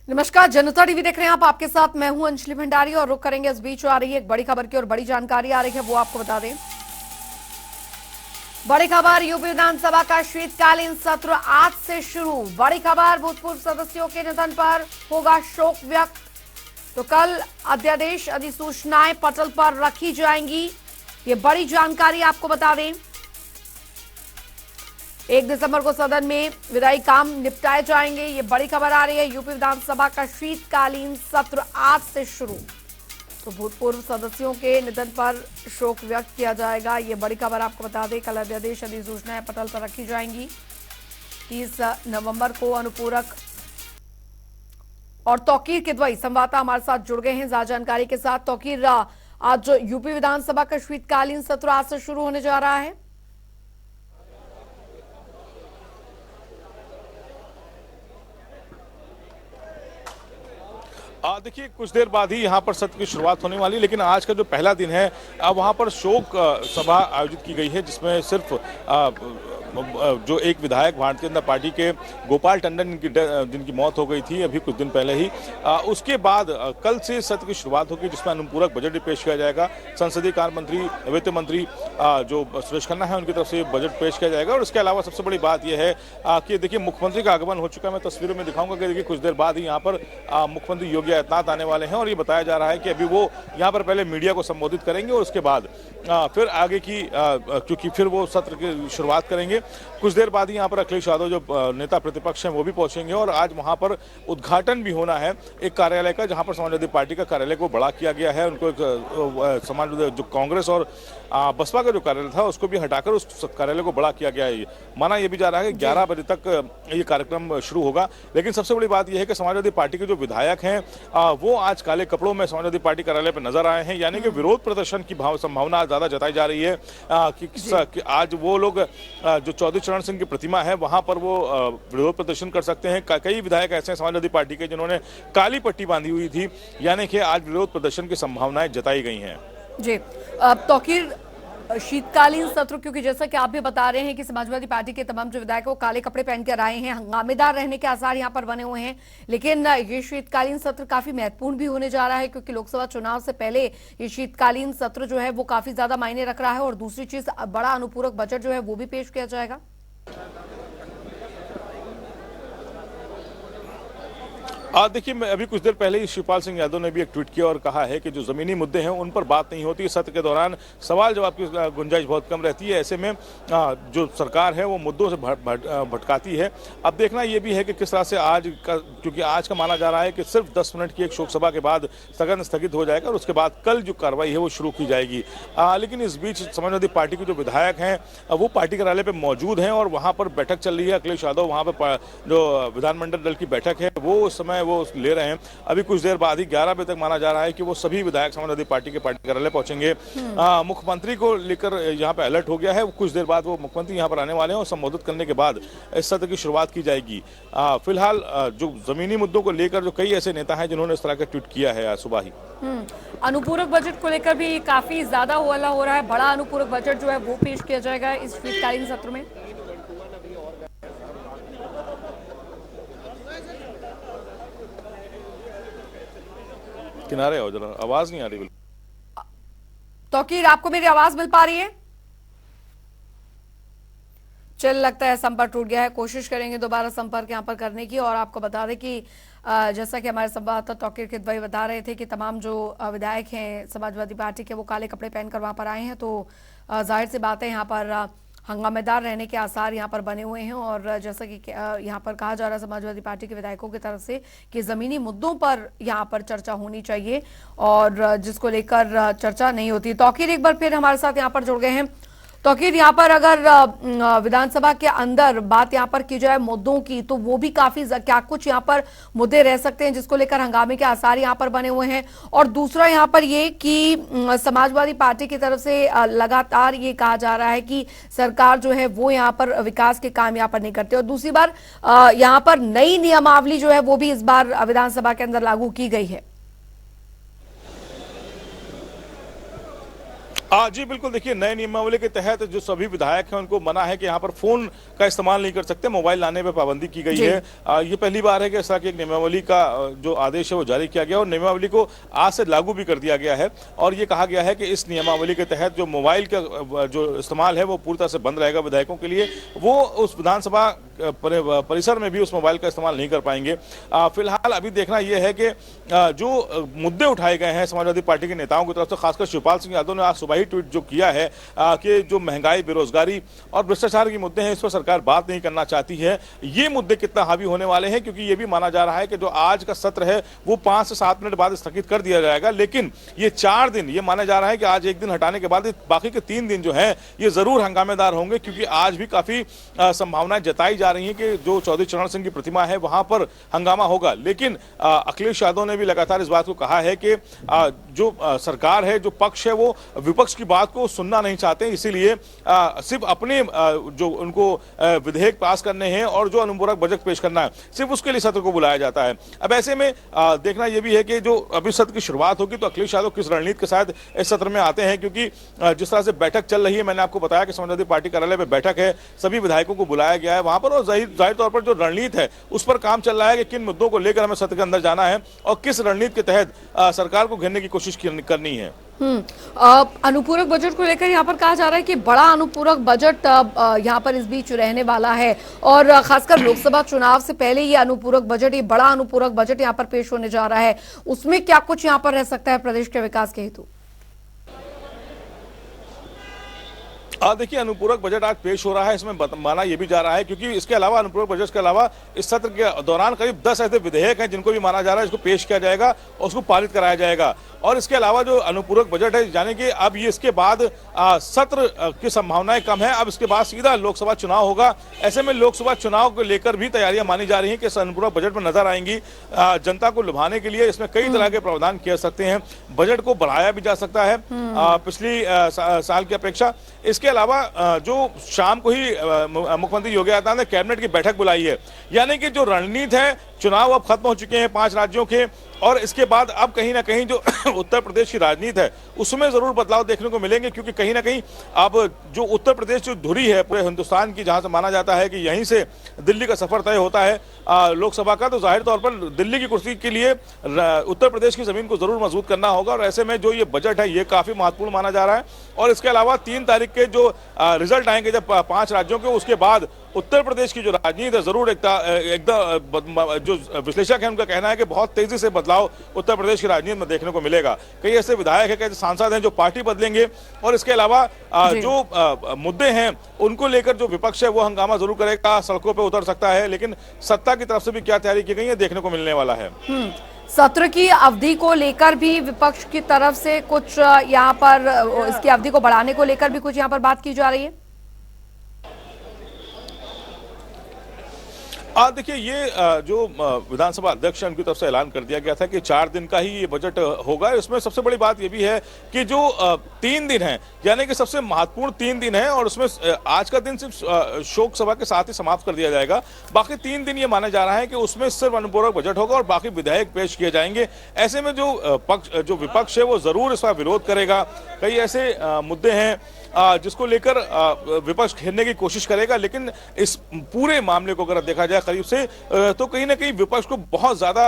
नमस्कार, जनता टीवी देख रहे हैं आप। आपके साथ मैं हूं अंजलि भंडारी और रुक करेंगे इस बीच आ रही है एक बड़ी खबर की और बड़ी जानकारी आ रही है, वो आपको बता दें। बड़ी खबर, यूपी विधानसभा का शीतकालीन सत्र आज से शुरू। बड़ी खबर, भूतपूर्व सदस्यों के निधन पर होगा शोक व्यक्त। तो कल अध्यादेश अधिसूचनाएं पटल पर रखी जाएंगी, ये बड़ी जानकारी आपको बता दें। 1 दिसंबर को सदन में विधायी काम निपटाए जाएंगे, ये बड़ी खबर आ रही है। यूपी विधानसभा का शीतकालीन सत्र आज से शुरू। तो भूतपूर्व सदस्यों के निधन पर शोक व्यक्त किया जाएगा, ये बड़ी खबर आपको बता दें। कल अध्यादेश अधिसूचनाएं पटल पर रखी जाएंगी। 30 नवंबर को अनुपूरक और तौकीर किदवई संवाददाता हमारे साथ जुड़ गए हैं ज्यादा जानकारी के साथ। तौकीर, आज यूपी विधानसभा का शीतकालीन सत्र आज से शुरू होने जा रहा है। देखिए, कुछ देर बाद ही यहाँ पर सत्र की शुरुआत होने वाली है, लेकिन आज का जो पहला दिन है वहाँ पर शोक सभा आयोजित की गई है, जिसमें सिर्फ जो एक विधायक भारतीय जनता पार्टी के गोपाल टंडन जिनकी मौत हो गई थी अभी कुछ दिन पहले ही, उसके बाद कल से सत्र की शुरुआत होगी, जिसमें अनुपूरक बजट भी पेश किया जाएगा। संसदीय कार्य मंत्री, वित्त मंत्री जो सुरेश खन्ना है, उनकी तरफ से बजट पेश किया जाएगा। और इसके अलावा सबसे बड़ी बात यह है कि देखिए, मुख्यमंत्री का आगमन हो चुका है। मैं तस्वीरों में दिखाऊंगा कि देखिए, कुछ देर बाद ही यहाँ पर मुख्यमंत्री योगी आदित्यनाथ आने वाले हैं, और ये बताया जा रहा है कि अभी वो यहाँ पर पहले मीडिया को संबोधित करेंगे और उसके बाद फिर आगे की क्योंकि फिर वो सत्र की शुरुआत करेंगे। कुछ देर बाद ही यहाँ पर अखिलेश यादव जो नेता प्रतिपक्ष हैं वो भी पहुंचेंगे, और आज वहाँ पर उद्घाटन भी होना है एक कार्यालय का, जहाँ पर समाजवादी पार्टी का कार्यालय को बड़ा किया गया है। उनको एक समाजवादी जो कांग्रेस और बसपा का जो कार्यालय था उसको भी हटाकर उस कार्यालय को बड़ा किया गया है। माना यह भी जा रहा है कि 11 बजे तक ये कार्यक्रम शुरू होगा। लेकिन सबसे बड़ी बात यह है कि समाजवादी पार्टी के जो विधायक हैं वो आज काले कपड़ों में समाजवादी पार्टी कार्यालय पर नजर आए हैं, यानी कि विरोध प्रदर्शन की संभावना ज्यादा जताई जा रही है कि आज वो लोग जो चौधरी चरण सिंह की प्रतिमा है वहां पर वो विरोध प्रदर्शन कर सकते हैं। कई विधायक ऐसे हैं समाजवादी पार्टी के जिन्होंने काली पट्टी बांधी हुई थी, यानी कि आज विरोध प्रदर्शन की संभावनाएं जताई गई हैं। जी, तौकीर, शीतकालीन सत्र, क्योंकि जैसा कि आप भी बता रहे हैं कि समाजवादी पार्टी के तमाम जो विधायक वो काले कपड़े पहनकर आए हैं, हंगामेदार रहने के आसार यहां पर बने हुए हैं। लेकिन ये शीतकालीन सत्र काफी महत्वपूर्ण भी होने जा रहा है, क्योंकि लोकसभा चुनाव से पहले ये शीतकालीन सत्र जो है वो काफी ज्यादा मायने रख रहा है। और दूसरी चीज, बड़ा अनुपूरक बजट जो है वो भी पेश किया जाएगा। देखिए, मैं अभी कुछ देर पहले ही शिवपाल सिंह यादव ने भी एक ट्वीट किया और कहा है कि जो जमीनी मुद्दे हैं उन पर बात नहीं होती। सत्र के दौरान सवाल जवाब की गुंजाइश बहुत कम रहती है। ऐसे में जो सरकार है वो मुद्दों से भटकाती है। अब देखना ये भी है कि किस तरह से आज का, क्योंकि आज का माना जा रहा है कि सिर्फ 10 मिनट की एक शोक सभा के बाद सदन स्थगित हो जाएगा और उसके बाद कल जो कार्रवाई है वो शुरू की जाएगी। लेकिन इस बीच समाजवादी पार्टी के जो विधायक हैं वो पार्टी कार्यालय पर मौजूद हैं और वहाँ पर बैठक चल रही है। अखिलेश यादव वहाँ पर जो विधानमंडल दल की बैठक है वो उस समय वो ले रहे हैं। अभी कुछ देर बाद ही 11 बजे तक माना जा रहा है कि वो सभी विधायक समाजवादी पार्टी के पार्टी कार्यालय पहुंचेंगे। मुख्यमंत्री को लेकर यहाँ पे अलर्ट हो गया है। कुछ देर बाद वो मुख्यमंत्री यहाँ पर आने वाले हैं और संबोधित करने के बाद इस सत्र की शुरुआत की जाएगी। फिलहाल जो जमीनी मुद्दों को लेकर जो कई ऐसे नेता हैं जिन्होंने इस तरह का ट्वीट किया है आज सुबह ही। अनुपूरक बजट को लेकर भी काफी ज्यादा हल्ला हो रहा है। बड़ा अनुपूरक बजट जो है वो पेश किया जाएगा इस शीतकालीन सत्र में। किनारे हो जरा, आवाज नहीं आ रही। तौकीर, आपको मेरी आवाज मिल पा रही है? चल, लगता है संपर्क टूट गया है। कोशिश करेंगे दोबारा संपर्क यहां पर करने की। और आपको बता दें कि जैसा कि हमारे संवाददाता तौकीर किदवई बता रहे थे कि तमाम जो विधायक हैं समाजवादी पार्टी के वो काले कपड़े पहनकर वहां पर आए हैं, तो जाहिर सी बात है यहाँ पर हंगामेदार रहने के आसार यहाँ पर बने हुए हैं। और जैसा कि यहाँ पर कहा जा रहा है समाजवादी पार्टी के विधायकों की तरफ से कि जमीनी मुद्दों पर यहाँ पर चर्चा होनी चाहिए, और जिसको लेकर चर्चा नहीं होती। तौकीर एक बार फिर हमारे साथ यहाँ पर जुड़ गए हैं। तौकीर, यहाँ पर अगर विधानसभा के अंदर बात यहाँ पर की जाए मुद्दों की, तो वो भी काफी क्या कुछ यहाँ पर मुद्दे रह सकते हैं जिसको लेकर हंगामे के आसार यहाँ पर बने हुए हैं। और दूसरा यहाँ पर ये कि समाजवादी पार्टी की तरफ से लगातार ये कहा जा रहा है कि सरकार जो है वो यहाँ पर विकास के काम यहाँ पर नहीं करते। और दूसरी बार यहाँ पर नई नियमावली जो है वो भी इस बार विधानसभा के अंदर लागू की गई है। जी बिल्कुल, देखिए नए नियमावली के तहत जो सभी विधायक हैं उनको मना है कि यहाँ पर फोन का इस्तेमाल नहीं कर सकते, मोबाइल लाने पे पाबंदी की गई है। ये पहली बार है कि इस तरह की एक नियमावली का जो आदेश है वो जारी किया गया और नियमावली को आज से लागू भी कर दिया गया है। और ये कहा गया है कि इस नियमावली के तहत जो मोबाइल का जो इस्तेमाल है वो पूरी तरह से बंद रहेगा विधायकों के लिए। वो उस विधानसभा परिसर में भी उस मोबाइल का इस्तेमाल नहीं कर पाएंगे। फिलहाल अभी देखना यह है कि जो मुद्दे उठाए गए हैं समाजवादी पार्टी के नेताओं की तरफ से, खासकर शिवपाल सिंह यादव ने आज सुबह ही ट्वीट जो किया है कि जो महंगाई, बेरोजगारी और भ्रष्टाचार के मुद्दे हैं इस पर सरकार बात नहीं करना चाहती है। ये मुद्दे कितना हावी होने वाले हैं, क्योंकि ये भी माना जा रहा है कि जो आज का सत्र है वो 5 से 7 मिनट बाद स्थगित कर दिया जाएगा। लेकिन ये 4 दिन, ये माना जा रहा है कि आज एक दिन हटाने के बाद बाकी के 3 दिन जो है ये जरूर हंगामेदार होंगे, क्योंकि आज भी काफी संभावनाएं जताई जा रही है कि जो चौधरी चरण सिंह की प्रतिमा है वहां पर हंगामा होगा। लेकिन अखिलेश यादव ने भी लगातार इस बात को कहा है कि जो सरकार है, जो पक्ष है, वो विपक्ष की बात को सुनना नहीं चाहते, इसीलिए सिर्फ अपने जो उनको विधेयक पास करने हैं और जो अनुपूरक बजट पेश करना है, सिर्फ उसके लिए सत्र को बुलाया जाता है। अब ऐसे में देखना यह भी है कि जो अभी सत्र की शुरुआत होगी तो अखिलेश यादव किस रणनीति के साथ इस सत्र में आते हैं, क्योंकि जिस तरह से बैठक चल रही है, मैंने आपको बताया कि समाजवादी पार्टी कार्यालय में बैठक है, सभी विधायकों को बुलाया गया है वहां पर, और जाहिर तौर पर जो रणनीति है उस पर काम चल रहा है कि किन मुद्दों को लेकर हमें सत्र के अंदर जाना है और किस रणनीति के तहत सरकार को घेरने की कोशिश करनी है। अनुपूरक बजट को लेकर यहाँ पर कहा जा रहा है कि बड़ा अनुपूरक बजट यहाँ पर इस बीच रहने वाला है, और खासकर लोकसभा चुनाव से पहले ये अनुपूरक बजट, ये बड़ा अनुपूरक बजट यहाँ पर पेश होने जा रहा है। उसमें क्या कुछ यहाँ पर रह सकता है प्रदेश के विकास के हेतु? देखिए, अनुपूरक बजट आज पेश हो रहा है, इसमें माना यह भी जा रहा है, क्योंकि इसके अलावा अनुपूरक बजट के अलावा इस सत्र के दौरान करीब 10 ऐसे विधेयक हैं जिनको भी माना जा रहा है इसको पेश किया जाएगा और उसको पारित कराया जाएगा। और इसके अलावा जो अनुपूरक बजट है, यानी कि अब ये इसके बाद सत्र की संभावनाएं कम है, अब इसके बाद सीधा लोकसभा चुनाव होगा। ऐसे में लोकसभा चुनाव को लेकर भी तैयारियां मानी जा रही हैं कि इस अनुपूरक बजट में नजर आएंगी। जनता को लुभाने के लिए इसमें कई तरह के प्रावधान किए सकते हैं, बजट को बढ़ाया भी जा सकता है पिछली साल की अपेक्षा। इसके अलावा जो शाम को ही मुख्यमंत्री योगी आदित्यनाथ ने कैबिनेट की बैठक बुलाई है, यानी कि जो रणनीति है, चुनाव अब खत्म हो चुके हैं 5 राज्यों के, और इसके बाद अब कहीं ना कहीं जो उत्तर प्रदेश की राजनीति है उसमें जरूर बदलाव देखने को मिलेंगे, क्योंकि कहीं ना कहीं अब जो उत्तर प्रदेश जो धुरी है पूरे हिंदुस्तान की, जहां से माना जाता है कि यहीं से दिल्ली का सफर तय होता है लोकसभा का, तो जाहिर तौर पर दिल्ली की कुर्सी के लिए उत्तर प्रदेश की जमीन को जरूर मजबूत करना होगा। और ऐसे में जो ये बजट है ये काफी महत्वपूर्ण माना जा रहा है। और इसके अलावा 3 तारीख के जो रिजल्ट आएंगे जब 5 राज्यों के, उसके बाद उत्तर प्रदेश की जो राजनीति है जरूर एकदम जो विश्लेषक है उनका कहना है कि बहुत तेजी से बदलाव उत्तर प्रदेश की राजनीति में देखने को मिलेगा। कई ऐसे विधायक है, कई ऐसे सांसद हैं जो पार्टी बदलेंगे, और इसके अलावा जो मुद्दे हैं उनको लेकर जो विपक्ष है वो हंगामा जरूर करेगा, सड़कों पर उतर सकता है, लेकिन सत्ता की तरफ से भी क्या तैयारी की गई है देखने को मिलने वाला है। सत्र की अवधि को लेकर भी विपक्ष की तरफ से कुछ यहाँ पर इसकी अवधि को बढ़ाने को लेकर भी कुछ यहाँ पर बात की जा रही है। देखिए, ये जो विधानसभा अध्यक्ष उनकी तरफ से ऐलान कर दिया गया था कि 4 दिन का ही ये बजट होगा। इसमें सबसे बड़ी बात ये भी है कि जो 3 दिन है, यानी कि सबसे महत्वपूर्ण 3 दिन है, और उसमें आज का दिन सिर्फ शोक सभा के साथ ही समाप्त कर दिया जाएगा। बाकी 3 दिन ये माना जा रहा है कि उसमें सिर्फ अनुपूरक बजट होगा और बाकी विधेयक पेश किए जाएंगे। ऐसे में जो विपक्ष है वो जरूर इसका विरोध करेगा। कई ऐसे मुद्दे हैं जिसको लेकर विपक्ष घेरने की कोशिश करेगा, लेकिन इस पूरे मामले को अगर देखा जाए करीब से, तो कहीं ना कहीं विपक्ष को बहुत ज्यादा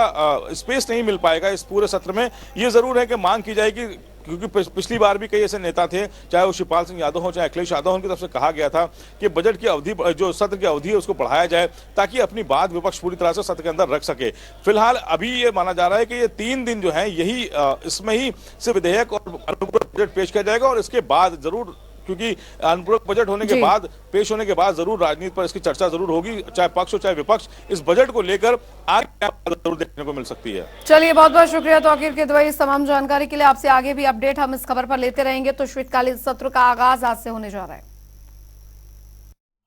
स्पेस नहीं मिल पाएगा इस पूरे सत्र में। ये जरूर है कि मांग की जाएगी, क्योंकि पिछली बार भी कई ऐसे नेता थे, चाहे वो शिवपाल सिंह यादव हो चाहे अखिलेश यादव, उनकी तरफ से कहा गया था कि बजट की अवधि, जो सत्र की अवधि है उसको बढ़ाया जाए ताकि अपनी बात विपक्ष पूरी तरह से सत्र के अंदर रख सके। फिलहाल अभी ये माना जा रहा है कि ये 3 दिन जो है यही इसमें ही सिर्फ विधेयक और अनुपूरक बजट पेश किया जाएगा, और इसके बाद जरूर, क्योंकि अनुपूरक बजट होने के बाद, पेश होने के बाद जरूर राजनीति पर इसकी चर्चा जरूर होगी, चाहे पक्ष हो चाहे विपक्ष, इस बजट को लेकर आगे जरूर देखने को मिल सकती है। चलिए, बहुत बहुत शुक्रिया तौकीर किदवई इस तमाम जानकारी के लिए। आपसे आगे भी अपडेट हम इस खबर पर लेते रहेंगे। तो शीतकालीन सत्र का आगाज आज से होने जा रहा है।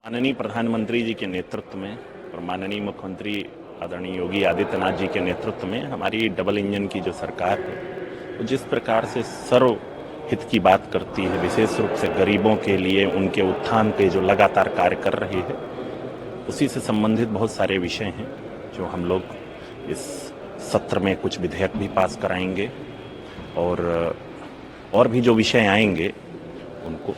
माननीय प्रधानमंत्री जी के नेतृत्व में और माननीय मुख्यमंत्री आदरणीय योगी आदित्यनाथ जी के नेतृत्व में हमारी डबल इंजन की जो सरकार है, जिस प्रकार से सर्व हित की बात करती है, विशेष रूप से गरीबों के लिए उनके उत्थान पे जो लगातार कार्य कर रही है, उसी से संबंधित बहुत सारे विषय हैं जो हम लोग इस सत्र में कुछ विधेयक भी पास कराएंगे, और भी जो विषय आएंगे उनको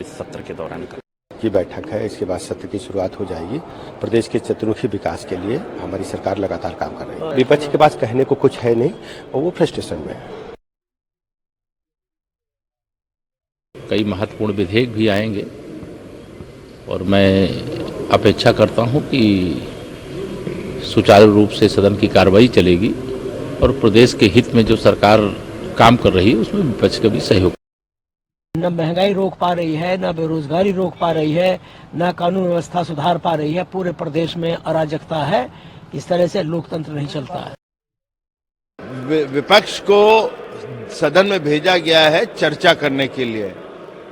इस सत्र के दौरान कर की बैठक है, इसके बाद सत्र की शुरुआत हो जाएगी। प्रदेश के चतुर्मुखी विकास के लिए हमारी सरकार लगातार काम कर रही है। विपक्ष के पास कहने को कुछ है नहीं और वो फ्रस्ट्रेशन में है। कई महत्वपूर्ण विधेयक भी आएंगे और मैं अपेक्षा करता हूं कि सुचारू रूप से सदन की कार्रवाई चलेगी और प्रदेश के हित में जो सरकार काम कर रही है उसमें विपक्ष का भी सहयोग। न महंगाई रोक पा रही है, न बेरोजगारी रोक पा रही है, न कानून व्यवस्था सुधार पा रही है। पूरे प्रदेश में अराजकता है। इस तरह से लोकतंत्र नहीं चलता है। विपक्ष को सदन में भेजा गया है चर्चा करने के लिए।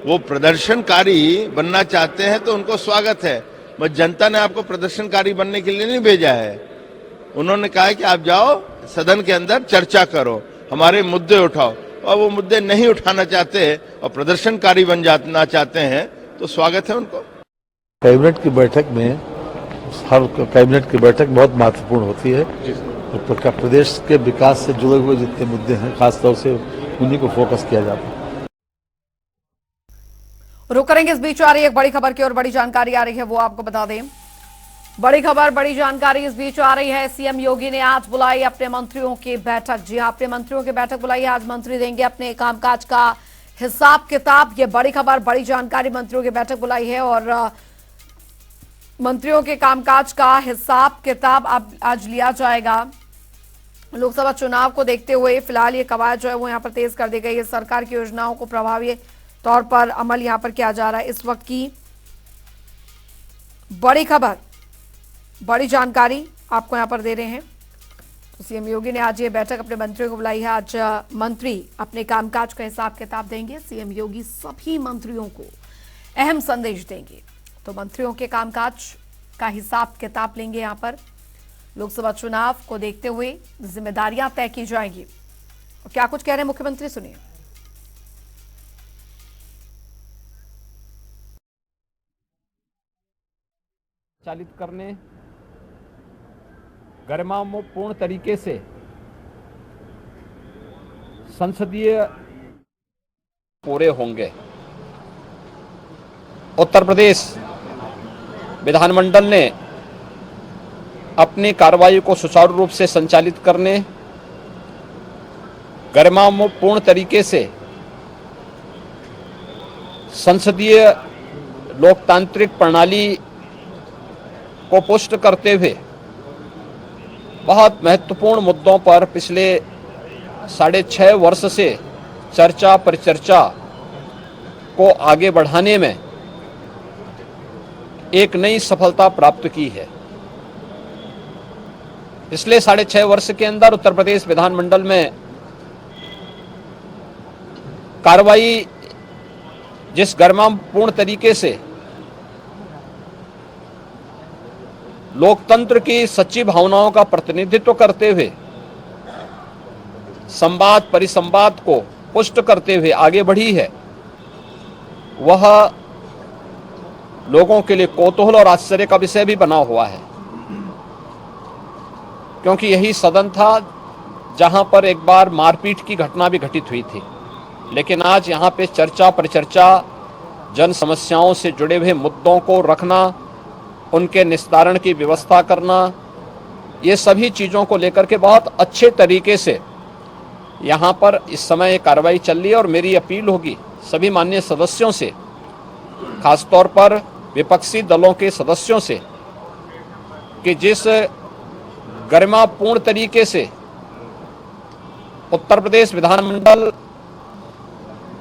वो प्रदर्शनकारी बनना चाहते हैं तो उनको स्वागत है, बस जनता ने आपको प्रदर्शनकारी बनने के लिए नहीं भेजा है। उन्होंने कहा है कि आप जाओ सदन के अंदर चर्चा करो, हमारे मुद्दे उठाओ, और वो मुद्दे नहीं उठाना चाहते और प्रदर्शनकारी बन जाना चाहते हैं तो स्वागत है उनको। कैबिनेट की बैठक में हर कैबिनेट की बैठक बहुत महत्वपूर्ण होती है। प्रदेश के विकास से जुड़े हुए जितने मुद्दे हैं खासतौर से उन्हीं को फोकस किया जाता है। रुक करेंगे, इस बीच आ रही एक बड़ी खबर की और बड़ी जानकारी आ रही है, वो आपको बता दें। बड़ी खबर, बड़ी जानकारी इस बीच आ रही है। सीएम योगी ने आज बुलाई अपने मंत्रियों की बैठक। जी हां, अपने मंत्रियों की बैठक बुलाई है। आज मंत्री देंगे अपने कामकाज का हिसाब किताब। ये बड़ी खबर, बड़ी जानकारी, मंत्रियों की बैठक बुलाई है और मंत्रियों के कामकाज का हिसाब किताब अब आज लिया जाएगा। लोकसभा चुनाव को देखते हुए फिलहाल ये कवायद जो है वो यहाँ पर तेज कर दी गई है। सरकार की योजनाओं को प्रभावी तौर पर अमल यहाँ पर किया जा रहा है। इस वक्त की बड़ी खबर, बड़ी जानकारी आपको यहां पर दे रहे हैं। तो सीएम योगी ने आज ये बैठक अपने मंत्रियों को बुलाई है। आज मंत्री अपने कामकाज का हिसाब किताब देंगे। सीएम योगी सभी मंत्रियों को अहम संदेश देंगे। तो मंत्रियों के कामकाज का हिसाब किताब लेंगे। यहां पर लोकसभा चुनाव को देखते हुए जिम्मेदारियां तय की जाएंगी। और क्या कुछ कह रहे हैं मुख्यमंत्री, सुनिए। चालित करने, गरिमापूर्ण तरीके से संसदीय पूरे होंगे। उत्तर प्रदेश विधानमंडल ने अपनी कार्रवाई को सुचारू रूप से संचालित करने, गरिमापूर्ण तरीके से संसदीय लोकतांत्रिक प्रणाली को पुष्ट करते हुए बहुत महत्वपूर्ण मुद्दों पर पिछले 6.5 वर्ष से चर्चा परिचर्चा को आगे बढ़ाने में एक नई सफलता प्राप्त की है। पिछले 6.5 वर्ष के अंदर उत्तर प्रदेश विधानमंडल में कार्रवाई जिस गरिमापूर्ण तरीके से लोकतंत्र की सच्ची भावनाओं का प्रतिनिधित्व करते हुए संवाद परिसंवाद को पुष्ट करते हुए आगे बढ़ी है, वह लोगों के लिए कौतूहल और आश्चर्य का विषय भी बना हुआ है। क्योंकि यही सदन था जहां पर एक बार मारपीट की घटना भी घटित हुई थी, लेकिन आज यहां पे चर्चा परिचर्चा, जन समस्याओं से जुड़े हुए मुद्दों को रखना, उनके निस्तारण की व्यवस्था करना, ये सभी चीज़ों को लेकर के बहुत अच्छे तरीके से यहाँ पर इस समय कार्रवाई चल रही है। और मेरी अपील होगी सभी माननीय सदस्यों से, खासतौर पर विपक्षी दलों के सदस्यों से, कि जिस गरिमापूर्ण तरीके से उत्तर प्रदेश विधानमंडल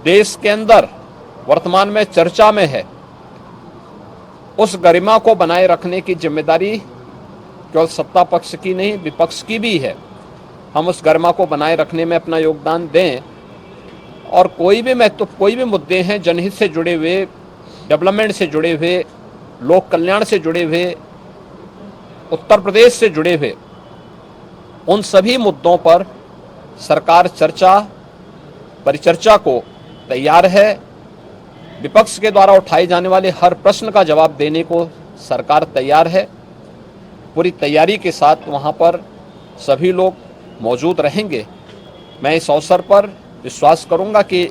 देश के अंदर वर्तमान में चर्चा में है, उस गरिमा को बनाए रखने की जिम्मेदारी केवल सत्ता पक्ष की नहीं, विपक्ष की भी है। हम उस गरिमा को बनाए रखने में अपना योगदान दें और कोई भी मुद्दे हैं जनहित से जुड़े हुए, डेवलपमेंट से जुड़े हुए, लोक कल्याण से जुड़े हुए, उत्तर प्रदेश से जुड़े हुए, उन सभी मुद्दों पर सरकार चर्चा परिचर्चा को तैयार है। विपक्ष के द्वारा उठाए जाने वाले हर प्रश्न का जवाब देने को सरकार तैयार है। पूरी तैयारी के साथ वहां पर सभी लोग मौजूद रहेंगे। मैं इस अवसर पर विश्वास करूंगा कि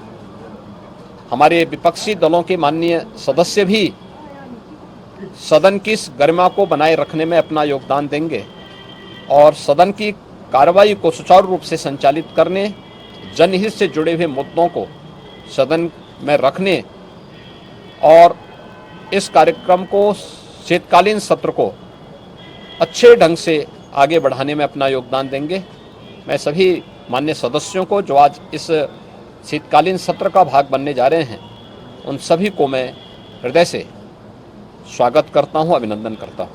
हमारे विपक्षी दलों के माननीय सदस्य भी सदन की इस गरिमा को बनाए रखने में अपना योगदान देंगे और सदन की कार्रवाई को सुचारू रूप से संचालित करने, जनहित से जुड़े हुए मुद्दों को सदन में रखने और इस कार्यक्रम को, शीतकालीन सत्र को अच्छे ढंग से आगे बढ़ाने में अपना योगदान देंगे। मैं सभी माननीय सदस्यों को जो आज इस शीतकालीन सत्र का भाग बनने जा रहे हैं, उन सभी को मैं हृदय से स्वागत करता हूं, अभिनंदन करता हूं।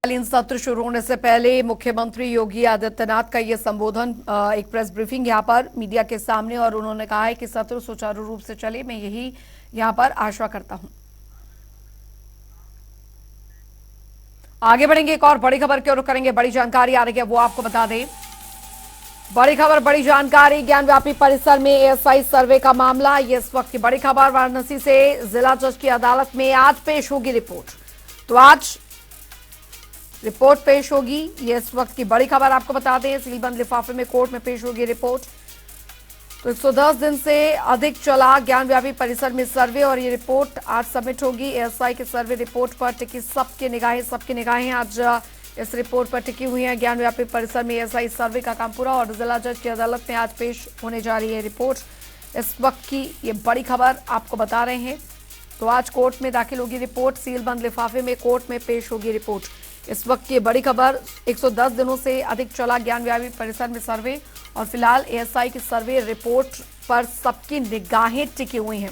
शीतकालीन सत्र शुरू होने से पहले मुख्यमंत्री योगी आदित्यनाथ का ये संबोधन, एक प्रेस ब्रीफिंग यहां पर मीडिया के सामने, और उन्होंने कहा है कि सत्र सुचारू रूप से चले, मैं यही यहां पर आशा करता हूं। आगे बढ़ेंगे, एक और बड़ी खबर की ओर करेंगे। बड़ी जानकारी आ रही है, वो आपको बता दें। बड़ी खबर, बड़ी जानकारी, ज्ञानव्यापी परिसर में एएसआई सर्वे का मामला, ये इस वक्त की बड़ी खबर। वाराणसी से जिला जज की अदालत में आज पेश होगी रिपोर्ट। तो आज रिपोर्ट पेश होगी, ये इस वक्त की बड़ी खबर आपको बता दें। सीलबंद लिफाफे में कोर्ट में पेश होगी रिपोर्ट। तो 110 दिन से अधिक चला ज्ञानव्यापी परिसर में सर्वे और ये रिपोर्ट आज सबमिट होगी। एएसआई के सर्वे रिपोर्ट पर टिकी सबकी निगाहें आज इस रिपोर्ट पर टिकी हुई हैं। ज्ञानव्यापी परिसर में एएसआई सर्वे का काम पूरा और जिला जज की अदालत में आज पेश होने जा रही है रिपोर्ट। इस वक्त की ये बड़ी खबर आपको बता रहे हैं। तो आज कोर्ट में दाखिल होगी रिपोर्ट, सीलबंद लिफाफे में कोर्ट में पेश होगी रिपोर्ट। इस वक्त की बड़ी खबर, 110 दिनों से अधिक चला ज्ञानव्यापी परिसर में सर्वे और फिलहाल एएसआई की सर्वे रिपोर्ट पर सबकी निगाहें टिकी हुई हैं।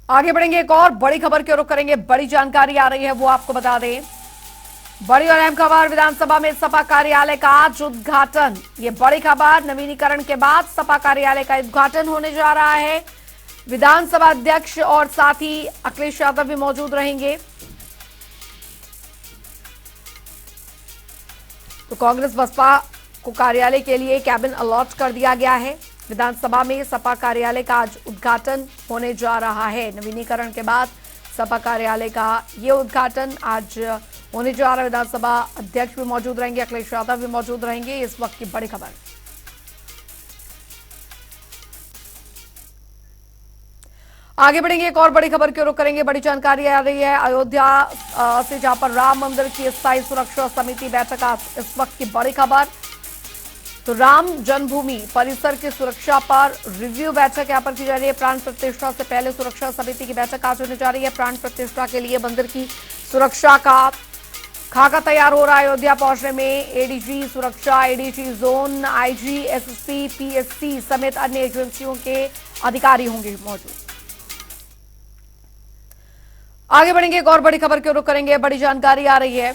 आगे बढ़ेंगे, एक और बड़ी खबर की ओर करेंगे। बड़ी जानकारी आ रही है, वो आपको बता दें। बड़ी और अहम खबर, विधानसभा में सपा कार्यालय का आज उद्घाटन। ये बड़ी खबर, नवीनीकरण के बाद सपा कार्यालय का उद्घाटन होने जा रहा है। विधानसभा अध्यक्ष और साथ ही अखिलेश यादव भी मौजूद रहेंगे। तो कांग्रेस बसपा को कार्यालय के लिए कैबिन अलॉट कर दिया गया है। विधानसभा में सपा कार्यालय का आज उद्घाटन होने जा रहा है। नवीनीकरण के बाद सपा कार्यालय का ये उद्घाटन आज होने जा रहा है। विधानसभा अध्यक्ष भी मौजूद रहेंगे, अखिलेश यादव भी मौजूद रहेंगे। इस वक्त की बड़ी खबर। आगे बढ़ेंगे, एक और बड़ी खबर की ओर करेंगे। बड़ी जानकारी आ रही है अयोध्या से, जहां पर राम मंदिर की स्थायी सुरक्षा समिति बैठक आज, इस वक्त की बड़ी खबर। तो राम जन्मभूमि परिसर की सुरक्षा पर रिव्यू बैठक यहां पर की जा रही है। प्राण प्रतिष्ठा से पहले सुरक्षा समिति की बैठक आज होने जा रही है। प्राण प्रतिष्ठा के लिए मंदिर की सुरक्षा का खाका तैयार हो रहा है। अयोध्या पहुंचने में एडीजी सुरक्षा, ADG zone, IG, SSP, PSC समेत अन्य एजेंसियों के अधिकारी होंगे मौजूद। आगे बढ़ेंगे, एक और बड़ी खबर की ओर करेंगे। बड़ी जानकारी आ रही है,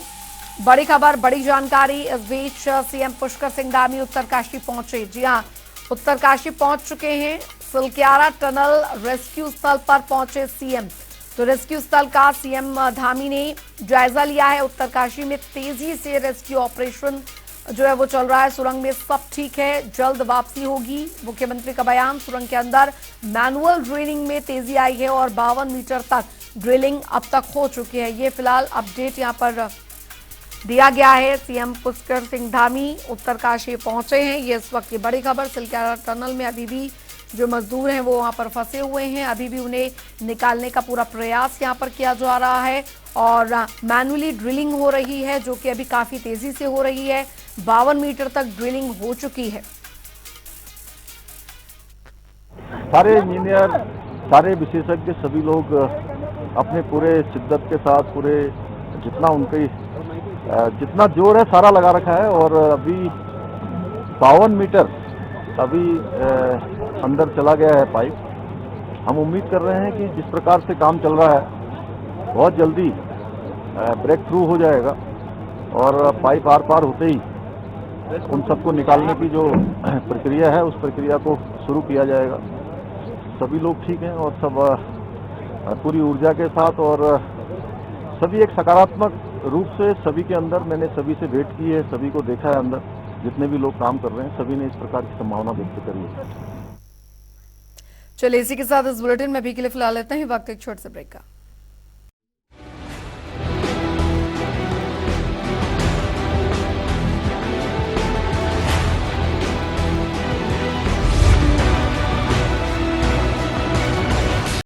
बड़ी खबर, बड़ी जानकारी। इस बीच सीएम पुष्कर सिंह धामी उत्तरकाशी पहुंचे। जी हां, उत्तरकाशी पहुंच चुके हैं। सिलक्यारा टनल रेस्क्यू स्थल पर पहुंचे सीएम। तो रेस्क्यू स्थल का सीएम धामी ने जायजा लिया है। उत्तरकाशी में तेजी से रेस्क्यू ऑपरेशन जो है वो चल रहा है। सुरंग में सब ठीक है, जल्द वापसी होगी, मुख्यमंत्री का बयान। सुरंग के अंदर मैनुअल ड्रिलिंग में तेजी आई है और 52 मीटर तक ड्रिलिंग अब तक हो चुकी है। ये फिलहाल अपडेट यहाँ पर दिया गया है। सीएम पुष्कर सिंह धामी उत्तरकाशी पहुंचे हैं, ये इस वक्त की बड़ी खबर। सिलक्यारा टनल में अभी भी जो मजदूर हैं वो वहां पर फंसे हुए हैं। अभी भी उन्हें निकालने का पूरा प्रयास यहां पर किया जा रहा है और मैनुअली ड्रिलिंग हो रही है, जो कि अभी काफी तेजी से हो रही है। 52 मीटर तक ड्रिलिंग हो चुकी है। सारे इंजीनियर, सारे विशेषज्ञ, सभी लोग अपने पूरे शिद्दत के साथ, पूरे जितना जोर है सारा लगा रखा है और अभी 52 मीटर अभी अंदर चला गया है पाइप। हम उम्मीद कर रहे हैं कि जिस प्रकार से काम चल रहा है बहुत जल्दी ब्रेक थ्रू हो जाएगा और पाइप आर पार होते ही उन सबको निकालने की जो प्रक्रिया है उस प्रक्रिया को शुरू किया जाएगा। सभी लोग ठीक हैं और सब पूरी ऊर्जा के साथ और सभी एक सकारात्मक रूप से सभी के अंदर, मैंने सभी से भेंट की है, सभी को देखा है अंदर, जितने भी लोग काम कर रहे हैं सभी ने इस प्रकार की संभावना व्यक्त करी है। चलिए, इसी के साथ इस बुलेटिन में भी के लिए फिलहाल लेते हैं वक्त एक छोटे से ब्रेक का।